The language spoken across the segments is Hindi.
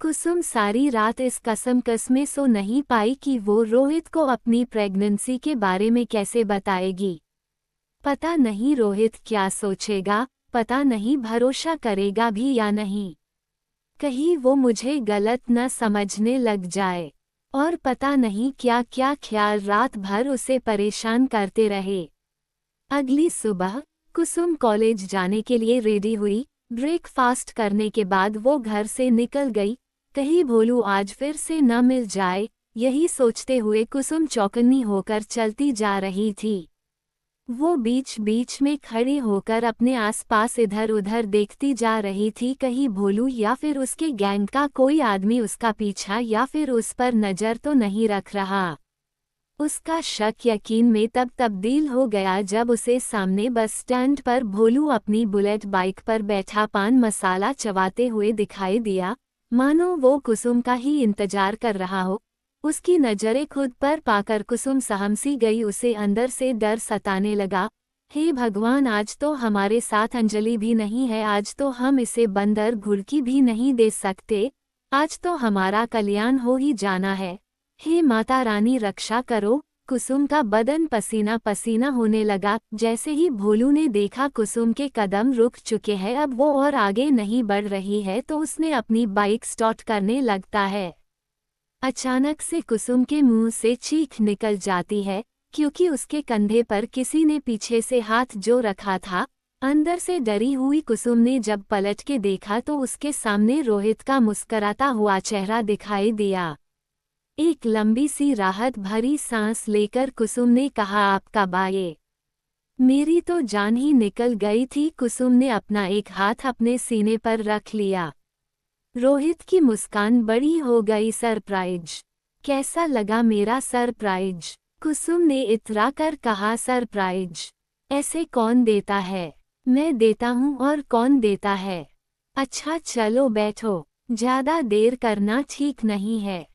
कुसुम सारी रात इस कसम में सो नहीं पाई कि वो रोहित को अपनी प्रेगनेंसी के बारे में कैसे बताएगी। पता नहीं रोहित क्या सोचेगा, पता नहीं भरोसा करेगा भी या नहीं। कहीं वो मुझे गलत न समझने लग जाए। और पता नहीं क्या क्या ख्याल रात भर उसे परेशान करते रहे। अगली सुबह कुसुम कॉलेज जाने के लिए रेडी हुई। ब्रेकफास्ट करने के बाद वो घर से निकल गई। कहीं भोलू आज फिर से न मिल जाए, यही सोचते हुए कुसुम चौकन्नी होकर चलती जा रही थी। वो बीच बीच में खड़ी होकर अपने आसपास इधर उधर देखती जा रही थी, कहीं भोलू या फिर उसके गैंग का कोई आदमी उसका पीछा या फिर उस पर नजर तो नहीं रख रहा। उसका शक यकीन में तब तब्दील हो गया जब उसे सामने बस स्टैंड पर भोलू अपनी बुलेट बाइक पर बैठा पान मसाला चबाते हुए दिखाई दिया, मानो वो कुसुम का ही इंतजार कर रहा हो। उसकी नजरें खुद पर पाकर कुसुम सहम सी गई, उसे अंदर से डर सताने लगा। हे भगवान, आज तो हमारे साथ अंजलि भी नहीं है, आज तो हम इसे बंदर घुड़की भी नहीं दे सकते, आज तो हमारा कल्याण हो ही जाना है। हे माता रानी रक्षा करो। कुसुम का बदन पसीना पसीना होने लगा। जैसे ही भोलू ने देखा कुसुम के कदम रुक चुके हैं, अब वो और आगे नहीं बढ़ रही है, तो उसने अपनी बाइक स्टार्ट करने लगता है। अचानक से कुसुम के मुंह से चीख निकल जाती है, क्योंकि उसके कंधे पर किसी ने पीछे से हाथ जो रखा था। अंदर से डरी हुई कुसुम ने जब पलट के देखा तो उसके सामने रोहित का मुस्कुराता हुआ चेहरा दिखाई दिया। एक लंबी सी राहत भरी सांस लेकर कुसुम ने कहा, आपका बाये। मेरी तो जान ही निकल गई थी। कुसुम ने अपना एक हाथ अपने सीने पर रख लिया। रोहित की मुस्कान बड़ी हो गई। सरप्राइज, कैसा लगा मेरा सरप्राइज? कुसुम ने इतरा कर कहा, सरप्राइज ऐसे कौन देता है? मैं देता हूँ। और कौन देता है? अच्छा चलो बैठो, ज्यादा देर करना ठीक नहीं है,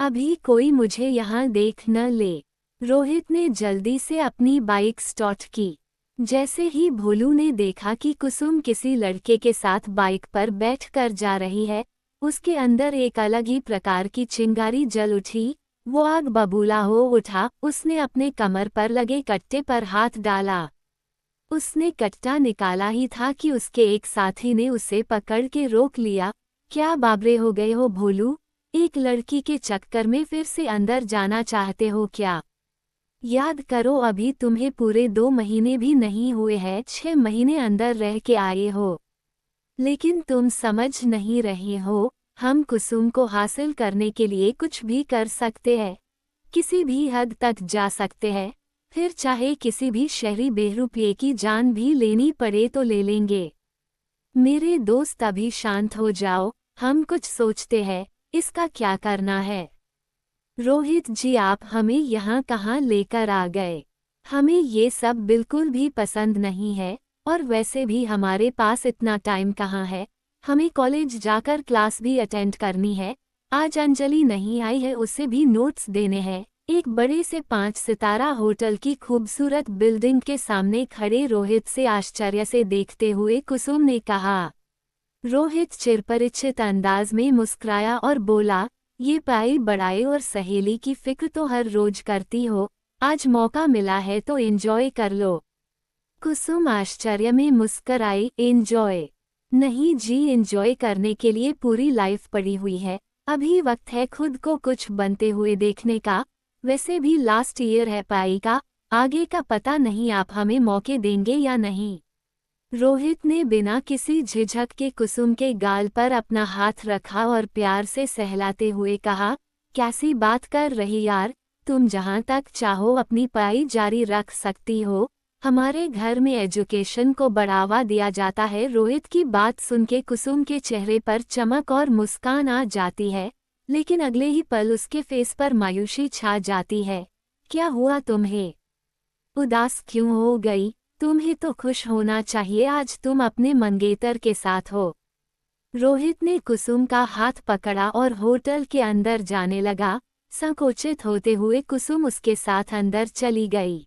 अभी कोई मुझे यहाँ देख न ले। रोहित ने जल्दी से अपनी बाइक स्टार्ट की। जैसे ही भोलू ने देखा कि कुसुम किसी लड़के के साथ बाइक पर बैठकर जा रही है, उसके अंदर एक अलग ही प्रकार की चिंगारी जल उठी। वो आग बबूला हो उठा। उसने अपने कमर पर लगे कट्टे पर हाथ डाला। उसने कट्टा निकाला ही था कि उसके एक साथी ने उसे पकड़ के रोक लिया। क्या बाबरे हो गए हो भोलू? एक लड़की के चक्कर में फिर से अंदर जाना चाहते हो क्या? याद करो, अभी तुम्हें पूरे 2 महीने भी नहीं हुए हैं, 6 महीने अंदर रह के आए हो। लेकिन तुम समझ नहीं रहे हो, हम कुसुम को हासिल करने के लिए कुछ भी कर सकते हैं, किसी भी हद तक जा सकते हैं, फिर चाहे किसी भी शहरी बेरुपये की जान भी लेनी पड़े तो ले लेंगे। मेरे दोस्त अभी शांत हो जाओ, हम कुछ सोचते हैं, इसका क्या करना है? रोहित जी, आप हमें यहाँ कहाँ लेकर आ गए? हमें ये सब बिल्कुल भी पसंद नहीं है, और वैसे भी हमारे पास इतना टाइम कहाँ है। हमें कॉलेज जाकर क्लास भी अटेंड करनी है। आज अंजलि नहीं आई है, उसे भी नोट्स देने हैं। एक बड़े से 5 सितारा होटल की खूबसूरत बिल्डिंग के सामने खड़े रोहित से आश्चर्य से देखते हुए कुसुम ने कहा। रोहित चिरपरिचित अंदाज में मुस्कुराया और बोला, ये पाई बढ़ाई और सहेली की फिक्र तो हर रोज करती हो, आज मौका मिला है तो एंजॉय कर लो। कुसुम आश्चर्य में मुस्कुराई, एंजॉय? नहीं जी, एंजॉय करने के लिए पूरी लाइफ पड़ी हुई है, अभी वक्त है खुद को कुछ बनते हुए देखने का। वैसे भी लास्ट ईयर है पाई का, आगे का पता नहीं, आप हमें मौके देंगे या नहीं? रोहित ने बिना किसी झिझक के कुसुम के गाल पर अपना हाथ रखा और प्यार से सहलाते हुए कहा, कैसी बात कर रही यार, तुम जहाँ तक चाहो अपनी पढ़ाई जारी रख सकती हो, हमारे घर में एजुकेशन को बढ़ावा दिया जाता है। रोहित की बात सुन के कुसुम के चेहरे पर चमक और मुस्कान आ जाती है, लेकिन अगले ही पल उसके फेस पर मायूसी छा जाती है। क्या हुआ तुम्हें? उदास क्यों हो गई? तुम्हें तो खुश होना चाहिए, आज तुम अपने मंगेतर के साथ हो। रोहित ने कुसुम का हाथ पकड़ा और होटल के अंदर जाने लगा। संकोचित होते हुए कुसुम उसके साथ अंदर चली गई।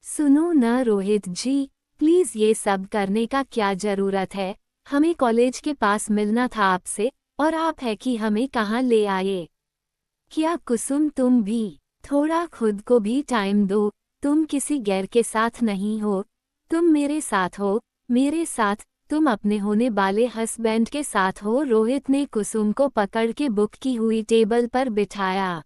सुनो न रोहित जी, प्लीज ये सब करने का क्या जरूरत है? हमें कॉलेज के पास मिलना था आपसे, और आप है कि हमें कहाँ ले आए। क्या कुसुम तुम भी थोड़ा खुद को भी टाइम दो, तुम किसी गैर के साथ नहीं हो, तुम मेरे साथ हो, मेरे साथ, तुम अपने होने वाले हस्बैंड के साथ हो। रोहित ने कुसुम को पकड़ के बुक की हुई टेबल पर बिठाया।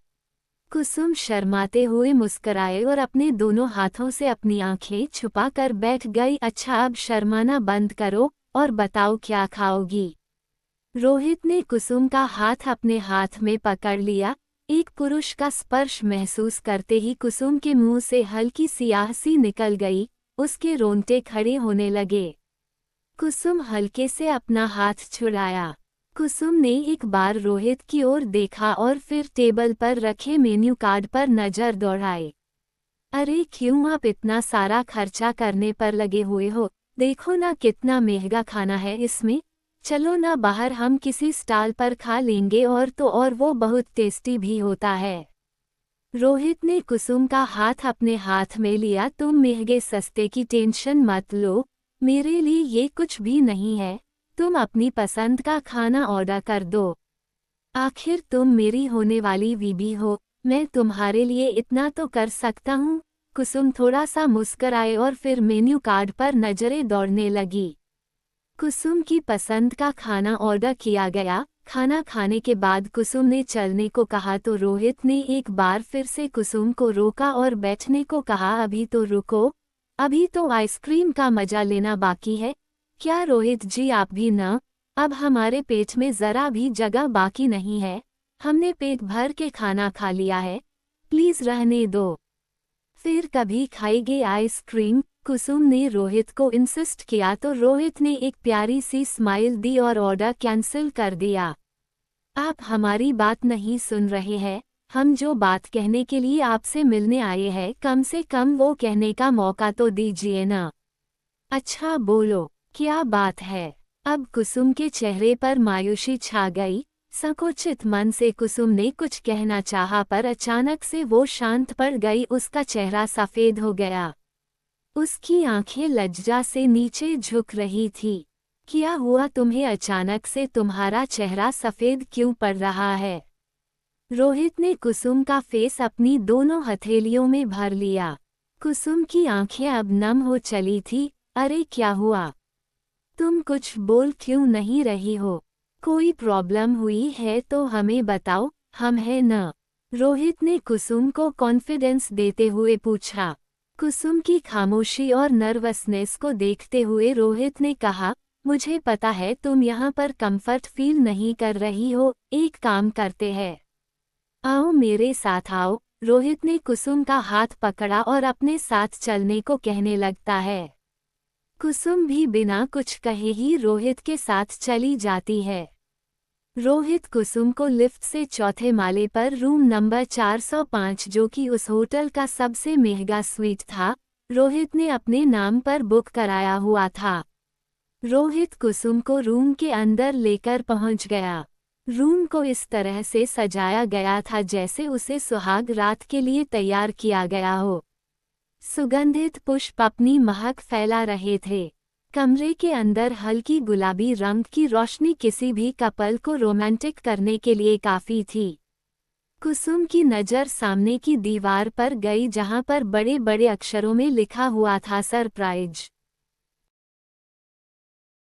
कुसुम शर्माते हुए मुस्कुराए और अपने दोनों हाथों से अपनी आंखें छुपा कर बैठ गई। अच्छा अब शर्माना बंद करो और बताओ क्या खाओगी। रोहित ने कुसुम का हाथ अपने हाथ में पकड़ लिया। एक पुरुष का स्पर्श महसूस करते ही कुसुम के मुंह से हल्की सियाह सी निकल गई, उसके रोंगटे खड़े होने लगे। कुसुम हल्के से अपना हाथ छुड़ाया। कुसुम ने एक बार रोहित की ओर देखा और फिर टेबल पर रखे मेन्यू कार्ड पर नजर दौड़ाई। अरे क्यों आप इतना सारा खर्चा करने पर लगे हुए हो, देखो ना कितना महंगा खाना है इसमें। चलो ना बाहर हम किसी स्टॉल पर खा लेंगे, और तो और वो बहुत टेस्टी भी होता है। रोहित ने कुसुम का हाथ अपने हाथ में लिया। तुम महंगे सस्ते की टेंशन मत लो, मेरे लिए ये कुछ भी नहीं है, तुम अपनी पसंद का खाना ऑर्डर कर दो। आखिर तुम मेरी होने वाली बीवी हो, मैं तुम्हारे लिए इतना तो कर सकता हूँ। कुसुम थोड़ा सा मुस्कुराए और फिर मेन्यू कार्ड पर नजरें दौड़ने लगी। कुसुम की पसंद का खाना ऑर्डर किया गया। खाना खाने के बाद कुसुम ने चलने को कहा तो रोहित ने एक बार फिर से कुसुम को रोका और बैठने को कहा। अभी तो रुको, अभी तो आइसक्रीम का मजा लेना बाकी है। क्या रोहित जी आप भी न, अब हमारे पेट में जरा भी जगह बाकी नहीं है, हमने पेट भर के खाना खा लिया है, प्लीज रहने दो, फिर कभी खाएंगे आइसक्रीम। कुसुम ने रोहित को इंसिस्ट किया तो रोहित ने एक प्यारी सी स्माइल दी और ऑर्डर कैंसिल कर दिया। आप हमारी बात नहीं सुन रहे हैं, हम जो बात कहने के लिए आपसे मिलने आए हैं कम से कम वो कहने का मौका तो दीजिए ना। अच्छा बोलो, क्या बात है। अब कुसुम के चेहरे पर मायूसी छा गई। संकुचित मन से कुसुम ने कुछ कहना चाहा पर अचानक से वो शांत पड़ गई। उसका चेहरा सफेद हो गया, उसकी आंखें लज्जा से नीचे झुक रही थी। क्या हुआ तुम्हें, अचानक से तुम्हारा चेहरा सफेद क्यों पड़ रहा है। रोहित ने कुसुम का फेस अपनी दोनों हथेलियों में भर लिया। कुसुम की आंखें अब नम हो चली थी। अरे क्या हुआ, तुम कुछ बोल क्यों नहीं रही हो, कोई प्रॉब्लम हुई है तो हमें बताओ, हम हैं न। रोहित ने कुसुम को कॉन्फिडेंस देते हुए पूछा। कुसुम की खामोशी और नर्वसनेस को देखते हुए रोहित ने कहा, मुझे पता है तुम यहाँ पर कंफर्ट फील नहीं कर रही हो, एक काम करते हैं, आओ मेरे साथ आओ। रोहित ने कुसुम का हाथ पकड़ा और अपने साथ चलने को कहने लगता है। कुसुम भी बिना कुछ कहे ही रोहित के साथ चली जाती है। रोहित कुसुम को लिफ्ट से चौथे माले पर रूम नंबर 405, जो कि उस होटल का सबसे महंगा स्वीट था, रोहित ने अपने नाम पर बुक कराया हुआ था। रोहित कुसुम को रूम के अंदर लेकर पहुंच गया। रूम को इस तरह से सजाया गया था जैसे उसे सुहाग रात के लिए तैयार किया गया हो। सुगंधित पुष्प अपनी महक फैला रहे थे। कमरे के अंदर हल्की गुलाबी रंग की रोशनी किसी भी कपल को रोमांटिक करने के लिए काफी थी। कुसुम की नज़र सामने की दीवार पर गई जहां पर बड़े बड़े अक्षरों में लिखा हुआ था सरप्राइज।